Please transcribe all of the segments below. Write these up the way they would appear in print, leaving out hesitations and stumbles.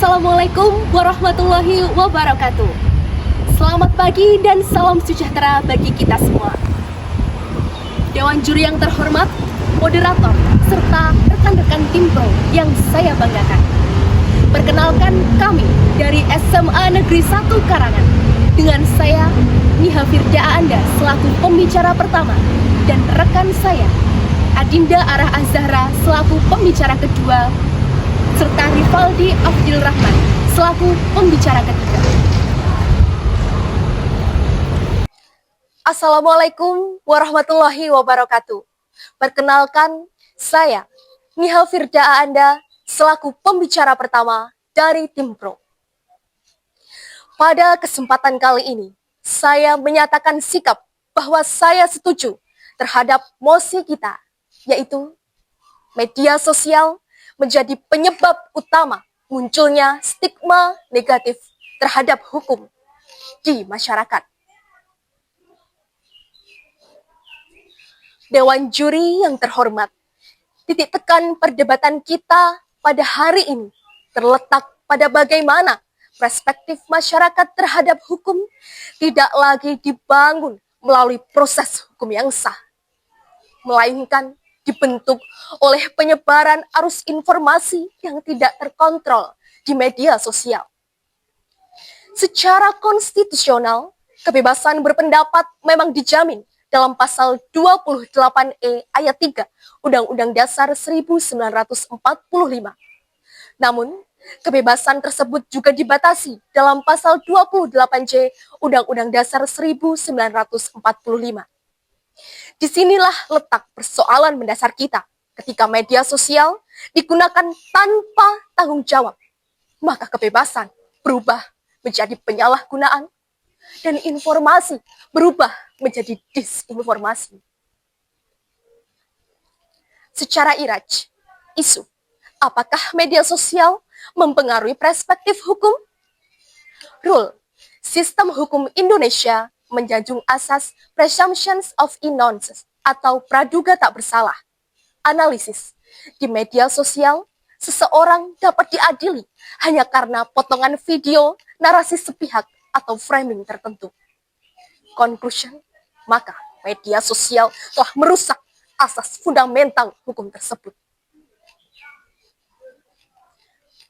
Assalamualaikum warahmatullahi wabarakatuh. Selamat pagi dan salam sejahtera bagi kita semua. Dewan juri yang terhormat, moderator, serta rekan-rekan tim pro yang saya banggakan. Perkenalkan kami dari SMA Negeri 1 Karangan. Dengan saya, Niha Firda Anda selaku pembicara pertama dan rekan saya, Adinda Arah Azhara selaku pembicara kedua, serta Rivaldi Afdil Rahman selaku pembicara ketiga. Assalamualaikum warahmatullahi wabarakatuh. Perkenalkan, saya Niha Firda Anda selaku pembicara pertama dari tim pro. Pada kesempatan kali ini, saya menyatakan sikap bahwa saya setuju terhadap mosi kita, yaitu media sosial menjadi penyebab utama munculnya stigma negatif terhadap hukum di masyarakat. Dewan juri yang terhormat, titik tekan perdebatan kita pada hari ini terletak pada bagaimana perspektif masyarakat terhadap hukum tidak lagi dibangun melalui proses hukum yang sah, melainkan dibentuk oleh penyebaran arus informasi yang tidak terkontrol di media sosial. Secara konstitusional, kebebasan berpendapat memang dijamin dalam pasal 28E ayat 3 Undang-Undang Dasar 1945. Namun, kebebasan tersebut juga dibatasi dalam pasal 28J Undang-Undang Dasar 1945. Disinilah letak persoalan mendasar kita ketika media sosial digunakan tanpa tanggung jawab, maka kebebasan berubah menjadi penyalahgunaan dan informasi berubah menjadi disinformasi. Secara iraj, isu apakah media sosial mempengaruhi perspektif hukum? Rule Sistem Hukum Indonesia menjunjung asas presumptions of innocence atau praduga tak bersalah. Analisis, di media sosial, seseorang dapat diadili hanya karena potongan video, narasi sepihak, atau framing tertentu. Conclusion, maka media sosial telah merusak asas fundamental hukum tersebut.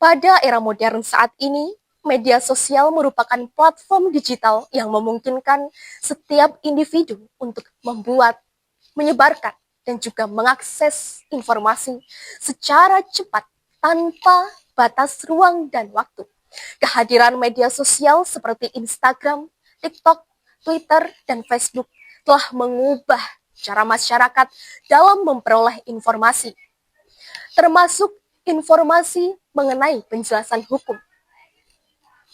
Pada era modern saat ini, media sosial merupakan platform digital yang memungkinkan setiap individu untuk membuat, menyebarkan, dan juga mengakses informasi secara cepat tanpa batas ruang dan waktu. Kehadiran media sosial seperti Instagram, TikTok, Twitter, dan Facebook telah mengubah cara masyarakat dalam memperoleh informasi, termasuk informasi mengenai penjelasan hukum.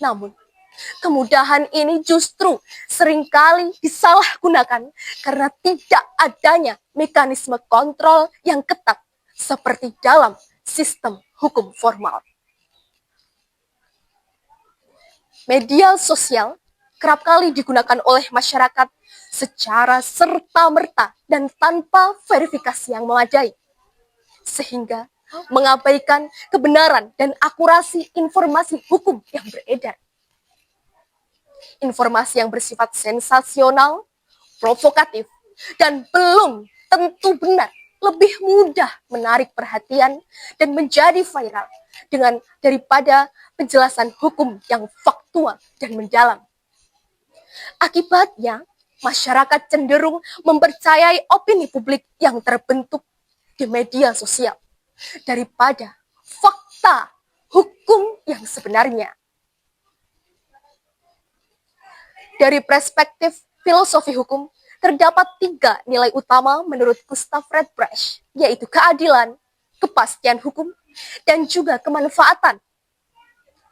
Namun, kemudahan ini justru seringkali disalahgunakan karena tidak adanya mekanisme kontrol yang ketat seperti dalam sistem hukum formal. Media sosial kerap kali digunakan oleh masyarakat secara serta-merta dan tanpa verifikasi yang memadai, sehingga mengabaikan kebenaran dan akurasi informasi hukum yang beredar. Informasi yang bersifat sensasional, provokatif, dan belum tentu benar lebih mudah menarik perhatian dan menjadi viral daripada penjelasan hukum yang faktual dan mendalam. Akibatnya, masyarakat cenderung mempercayai opini publik yang terbentuk di media sosial daripada fakta hukum yang sebenarnya. Dari perspektif filosofi hukum, terdapat 3 nilai utama menurut Gustav Redbrecht, yaitu keadilan, kepastian hukum, dan juga kemanfaatan.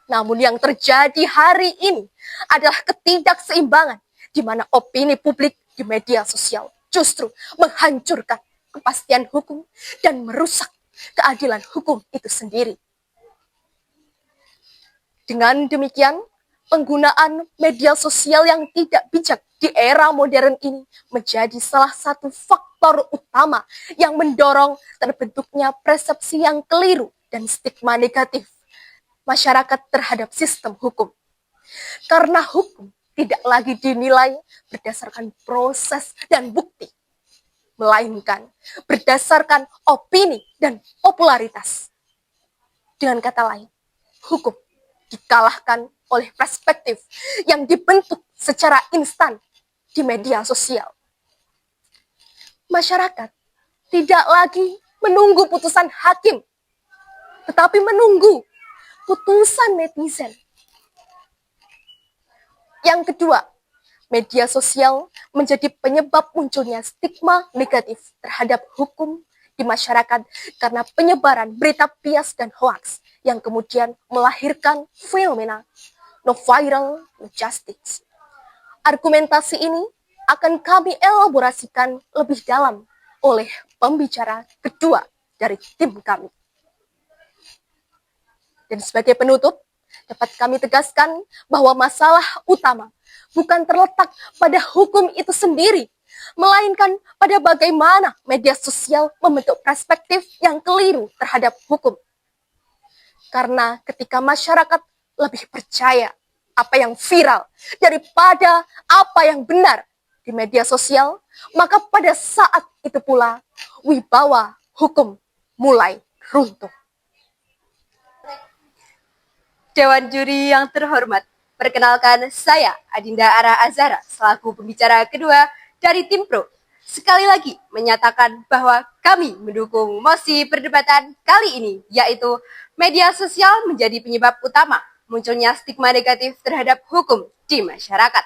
Namun yang terjadi hari ini adalah ketidakseimbangan di mana opini publik di media sosial justru menghancurkan kepastian hukum dan merusak keadilan hukum itu sendiri. Dengan demikian, penggunaan media sosial yang tidak bijak di era modern ini menjadi salah satu faktor utama yang mendorong terbentuknya persepsi yang keliru dan stigma negatif masyarakat terhadap sistem hukum. Karena hukum tidak lagi dinilai berdasarkan proses dan bukti, melainkan berdasarkan opini dan popularitas. Dengan kata lain, hukum dikalahkan oleh perspektif yang dibentuk secara instan di media sosial. Masyarakat tidak lagi menunggu putusan hakim, tetapi menunggu putusan netizen. Yang kedua, media sosial menjadi penyebab munculnya stigma negatif terhadap hukum di masyarakat karena penyebaran berita bias dan hoaks yang kemudian melahirkan fenomena no viral, no justice. Argumentasi ini akan kami elaborasikan lebih dalam oleh pembicara kedua dari tim kami. Dan sebagai penutup, dapat kami tegaskan bahwa masalah utama bukan terletak pada hukum itu sendiri, melainkan pada bagaimana media sosial membentuk perspektif yang keliru terhadap hukum. Karena ketika masyarakat lebih percaya apa yang viral daripada apa yang benar di media sosial, maka pada saat itu pula wibawa hukum mulai runtuh. Dewan juri yang terhormat, perkenalkan saya Adinda Ara Azhara selaku pembicara kedua dari tim Pro. Sekali lagi menyatakan bahwa kami mendukung mosi perdebatan kali ini, yaitu media sosial menjadi penyebab utama munculnya stigma negatif terhadap hukum di masyarakat.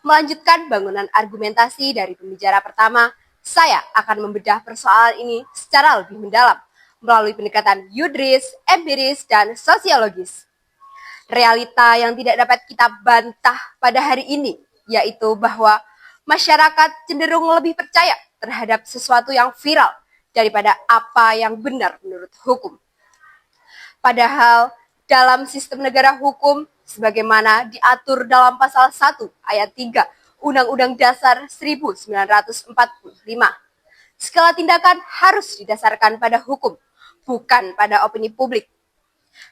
Melanjutkan bangunan argumentasi dari pembicara pertama, saya akan membedah persoalan ini secara lebih mendalam melalui pendekatan yudris, empiris, dan sosiologis. Realita yang tidak dapat kita bantah pada hari ini, yaitu bahwa masyarakat cenderung lebih percaya terhadap sesuatu yang viral daripada apa yang benar menurut hukum. Padahal dalam sistem negara hukum, sebagaimana diatur dalam pasal 1 ayat 3 Undang-Undang Dasar 1945, segala tindakan harus didasarkan pada hukum, bukan pada opini publik.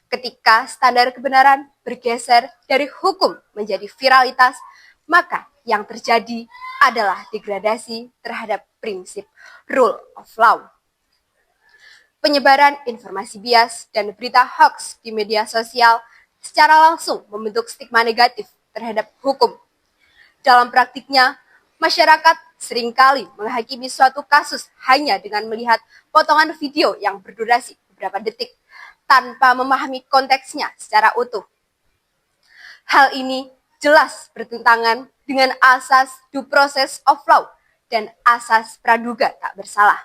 Ketika standar kebenaran bergeser dari hukum menjadi viralitas, maka yang terjadi adalah degradasi terhadap prinsip rule of law. Penyebaran informasi bias dan berita hoax di media sosial secara langsung membentuk stigma negatif terhadap hukum. Dalam praktiknya, masyarakat seringkali menghakimi suatu kasus hanya dengan melihat potongan video yang berdurasi beberapa detik tanpa memahami konteksnya secara utuh. Hal ini jelas bertentangan dengan asas due process of law dan asas praduga tak bersalah.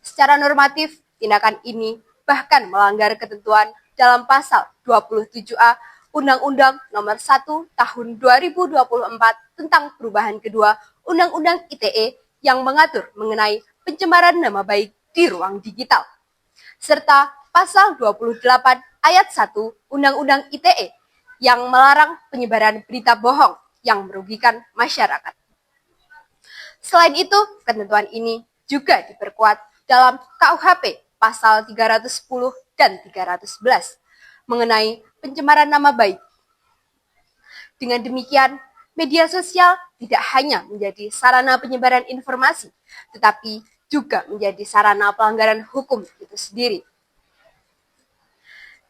Secara normatif, tindakan ini bahkan melanggar ketentuan dalam pasal 27A Undang-Undang Nomor 1 Tahun 2024 tentang perubahan kedua Undang-Undang ITE yang mengatur mengenai pencemaran nama baik di ruang digital, serta pasal 28 ayat 1 Undang-Undang ITE yang melarang penyebaran berita bohong yang merugikan masyarakat. Selain itu, ketentuan ini juga diperkuat dalam KUHP pasal 310 dan 311 mengenai pencemaran nama baik. Dengan demikian, media sosial tidak hanya menjadi sarana penyebaran informasi, tetapi juga menjadi sarana pelanggaran hukum itu sendiri.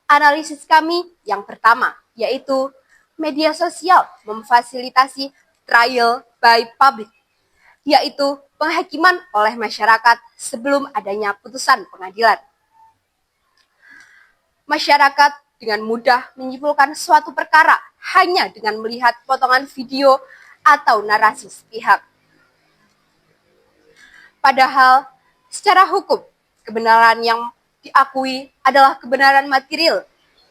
Analisis kami yang pertama, yaitu media sosial memfasilitasi trial by public, yaitu penghakiman oleh masyarakat sebelum adanya putusan pengadilan. Masyarakat dengan mudah menyimpulkan suatu perkara hanya dengan melihat potongan video atau narasi sepihak. Padahal, secara hukum, kebenaran yang diakui adalah kebenaran material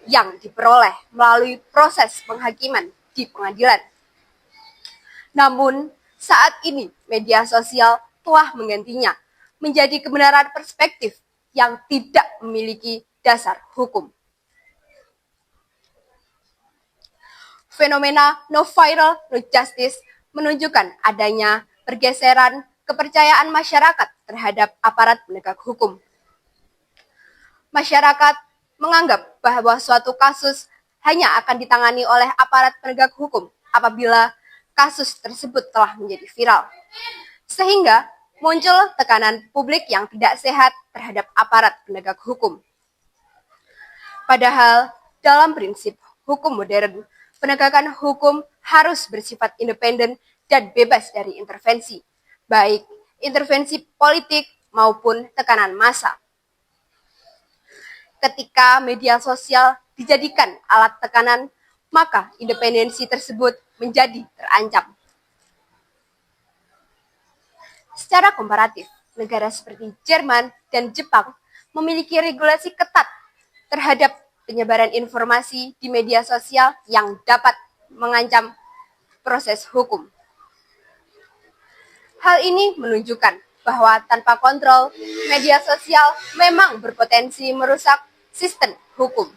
yang diperoleh melalui proses penghakiman di pengadilan. Namun, saat ini media sosial telah menggantinya menjadi kebenaran perspektif yang tidak memiliki dasar hukum. Fenomena no viral, no justice menunjukkan adanya pergeseran kepercayaan masyarakat terhadap aparat penegak hukum. Masyarakat menganggap bahwa suatu kasus hanya akan ditangani oleh aparat penegak hukum apabila kasus tersebut telah menjadi viral. Sehingga muncul tekanan publik yang tidak sehat terhadap aparat penegak hukum. Padahal dalam prinsip hukum modern, penegakan hukum harus bersifat independen dan bebas dari intervensi, baik intervensi politik maupun tekanan massa. Ketika media sosial dijadikan alat tekanan, maka independensi tersebut menjadi terancam. Secara komparatif, negara seperti Jerman dan Jepang memiliki regulasi ketat terhadap penyebaran informasi di media sosial yang dapat mengancam proses hukum. Hal ini menunjukkan bahwa tanpa kontrol, media sosial memang berpotensi merusak sistem hukum.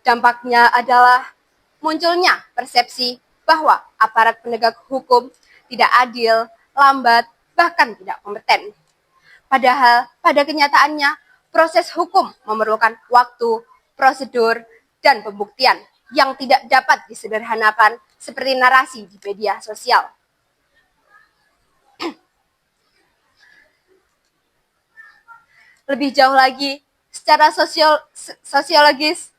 Dampaknya adalah munculnya persepsi bahwa aparat penegak hukum tidak adil, lambat, bahkan tidak kompeten. Padahal pada kenyataannya, proses hukum memerlukan waktu, prosedur, dan pembuktian yang tidak dapat disederhanakan seperti narasi di media sosial. Lebih jauh lagi, secara sosiologis,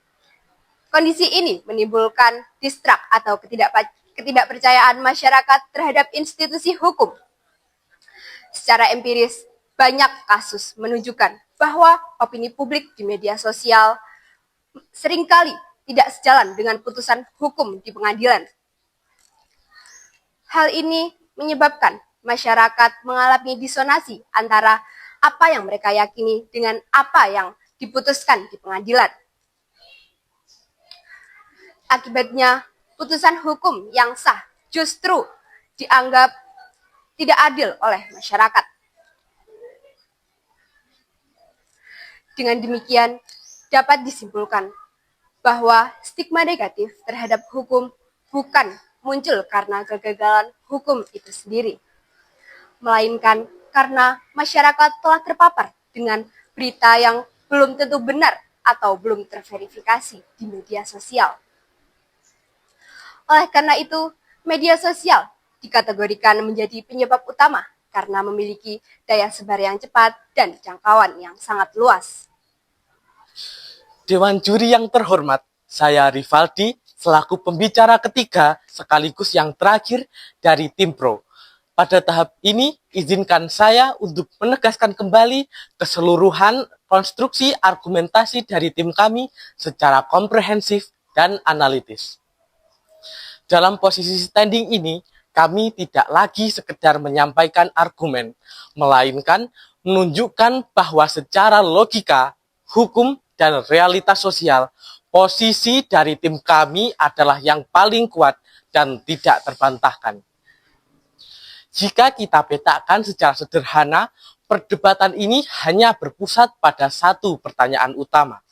kondisi ini menimbulkan distrust atau ketidakpercayaan masyarakat terhadap institusi hukum. Secara empiris, banyak kasus menunjukkan bahwa opini publik di media sosial seringkali tidak sejalan dengan putusan hukum di pengadilan. Hal ini menyebabkan masyarakat mengalami disonansi antara apa yang mereka yakini dengan apa yang diputuskan di pengadilan. Akibatnya, putusan hukum yang sah justru dianggap tidak adil oleh masyarakat. Dengan demikian, dapat disimpulkan bahwa stigma negatif terhadap hukum bukan muncul karena kegagalan hukum itu sendiri, melainkan karena masyarakat telah terpapar dengan berita yang belum tentu benar atau belum terverifikasi di media sosial. Oleh karena itu, media sosial dikategorikan menjadi penyebab utama karena memiliki daya sebar yang cepat dan jangkauan yang sangat luas. Dewan juri yang terhormat, saya Rivaldi selaku pembicara ketiga sekaligus yang terakhir dari tim Pro. Pada tahap ini, izinkan saya untuk menegaskan kembali keseluruhan konstruksi argumentasi dari tim kami secara komprehensif dan analitis. Dalam posisi standing ini, kami tidak lagi sekedar menyampaikan argumen, melainkan menunjukkan bahwa secara logika, hukum, dan realitas sosial, posisi dari tim kami adalah yang paling kuat dan tidak terbantahkan. Jika kita petakan secara sederhana, perdebatan ini hanya berpusat pada satu pertanyaan utama,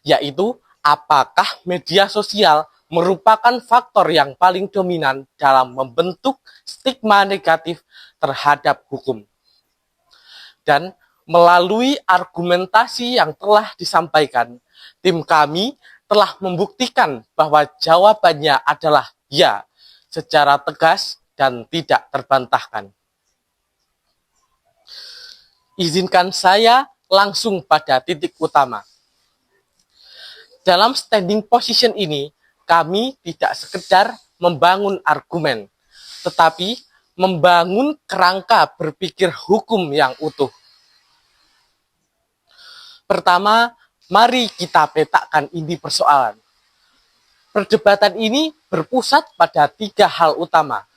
yaitu apakah media sosial merupakan faktor yang paling dominan dalam membentuk stigma negatif terhadap hukum. Dan melalui argumentasi yang telah disampaikan, tim kami telah membuktikan bahwa jawabannya adalah ya, secara tegas dan tidak terbantahkan. Izinkan saya langsung pada titik utama. Dalam standing position ini, kami tidak sekedar membangun argumen, tetapi membangun kerangka berpikir hukum yang utuh. Pertama, mari kita petakan inti persoalan. Perdebatan ini berpusat pada tiga hal utama.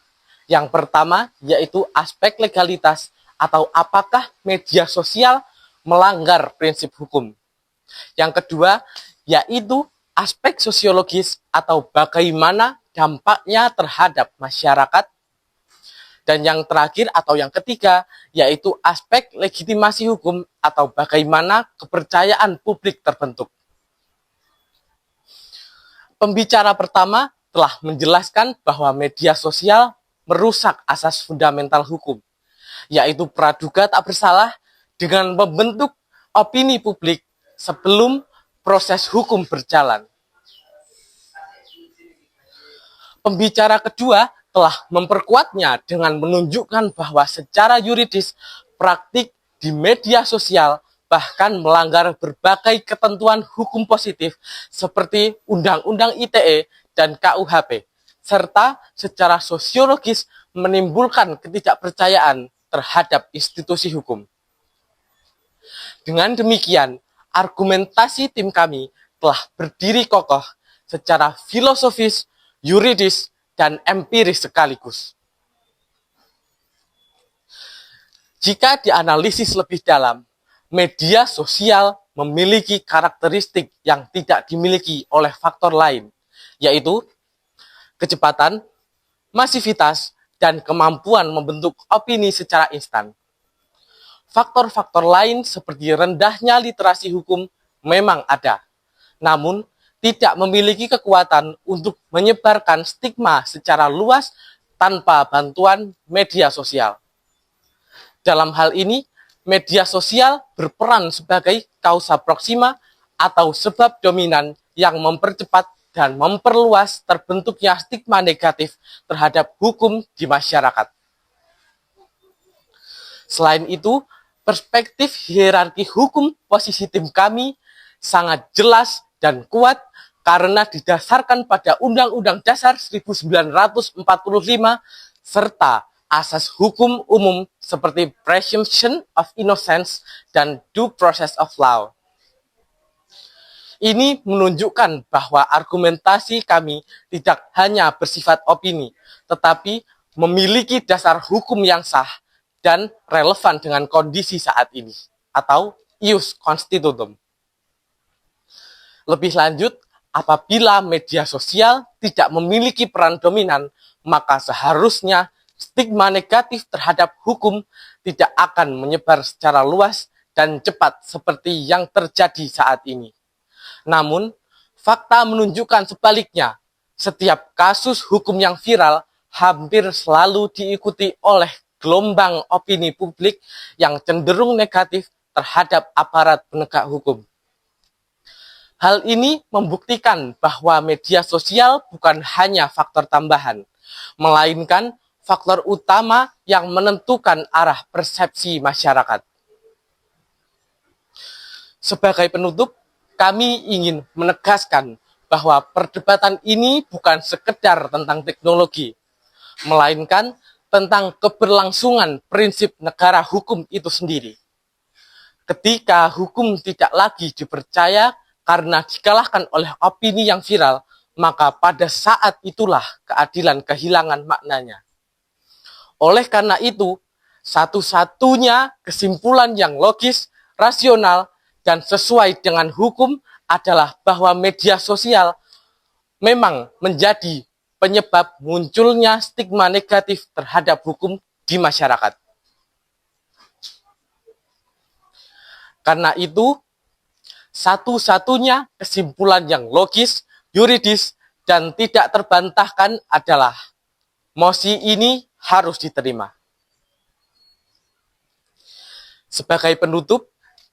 Yang pertama yaitu aspek legalitas atau apakah media sosial melanggar prinsip hukum. Yang kedua yaitu aspek sosiologis atau bagaimana dampaknya terhadap masyarakat. Dan yang terakhir atau yang ketiga yaitu aspek legitimasi hukum atau bagaimana kepercayaan publik terbentuk. Pembicara pertama telah menjelaskan bahwa media sosial merusak asas fundamental hukum, yaitu praduga tak bersalah dengan membentuk opini publik sebelum proses hukum berjalan. Pembicara kedua telah memperkuatnya dengan menunjukkan bahwa secara yuridis praktik di media sosial bahkan melanggar berbagai ketentuan hukum positif seperti Undang-Undang ITE dan KUHP, serta secara sosiologis menimbulkan ketidakpercayaan terhadap institusi hukum. Dengan demikian, argumentasi tim kami telah berdiri kokoh secara filosofis, yuridis, dan empiris sekaligus. Jika dianalisis lebih dalam, media sosial memiliki karakteristik yang tidak dimiliki oleh faktor lain, yaitu kecepatan, masivitas, dan kemampuan membentuk opini secara instan. Faktor-faktor lain seperti rendahnya literasi hukum memang ada, namun tidak memiliki kekuatan untuk menyebarkan stigma secara luas tanpa bantuan media sosial. Dalam hal ini, media sosial berperan sebagai causa proxima atau sebab dominan yang mempercepat dan memperluas terbentuknya stigma negatif terhadap hukum di masyarakat. Selain itu, perspektif hierarki hukum posisi tim kami sangat jelas dan kuat karena didasarkan pada Undang-Undang Dasar 1945 serta asas hukum umum seperti presumption of innocence dan due process of law. Ini menunjukkan bahwa argumentasi kami tidak hanya bersifat opini, tetapi memiliki dasar hukum yang sah dan relevan dengan kondisi saat ini, atau ius constitutum. Lebih lanjut, apabila media sosial tidak memiliki peran dominan, maka seharusnya stigma negatif terhadap hukum tidak akan menyebar secara luas dan cepat seperti yang terjadi saat ini. Namun, fakta menunjukkan sebaliknya, setiap kasus hukum yang viral hampir selalu diikuti oleh gelombang opini publik yang cenderung negatif terhadap aparat penegak hukum. Hal ini membuktikan bahwa media sosial bukan hanya faktor tambahan, melainkan faktor utama yang menentukan arah persepsi masyarakat. Sebagai penutup, kami ingin menegaskan bahwa perdebatan ini bukan sekedar tentang teknologi, melainkan tentang keberlangsungan prinsip negara hukum itu sendiri. Ketika hukum tidak lagi dipercaya karena dikalahkan oleh opini yang viral, maka pada saat itulah keadilan kehilangan maknanya. Oleh karena itu, satu-satunya kesimpulan yang logis, rasional, dan sesuai dengan hukum adalah bahwa media sosial memang menjadi penyebab munculnya stigma negatif terhadap hukum di masyarakat. Karena itu, satu-satunya kesimpulan yang logis, yuridis, dan tidak terbantahkan adalah mosi ini harus diterima. Sebagai penutup,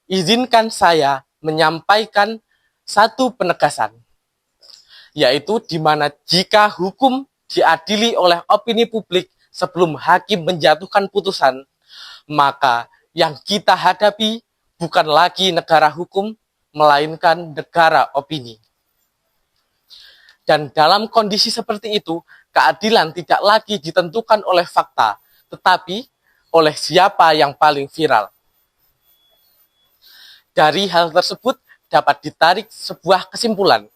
izinkan saya menyampaikan satu penegasan, yaitu di mana jika hukum diadili oleh opini publik sebelum hakim menjatuhkan putusan, maka yang kita hadapi bukan lagi negara hukum, melainkan negara opini. Dan dalam kondisi seperti itu, keadilan tidak lagi ditentukan oleh fakta, tetapi oleh siapa yang paling viral. Dari hal tersebut dapat ditarik sebuah kesimpulan.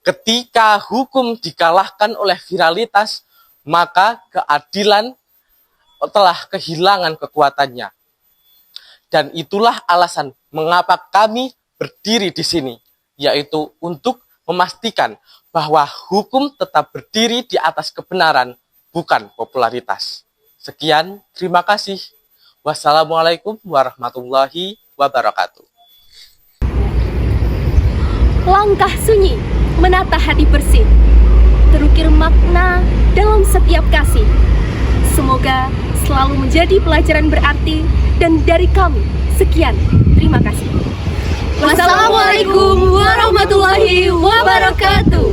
Ketika hukum dikalahkan oleh viralitas, maka keadilan telah kehilangan kekuatannya. Dan itulah alasan mengapa kami berdiri di sini, yaitu untuk memastikan bahwa hukum tetap berdiri di atas kebenaran, bukan popularitas. Sekian, terima kasih. Wassalamualaikum warahmatullahi wabarakatuh. Langkah sunyi menata hati bersih, terukir makna dalam setiap kasih. Semoga selalu menjadi pelajaran berarti, dan dari kami, sekian, terima kasih. Wassalamualaikum warahmatullahi wabarakatuh.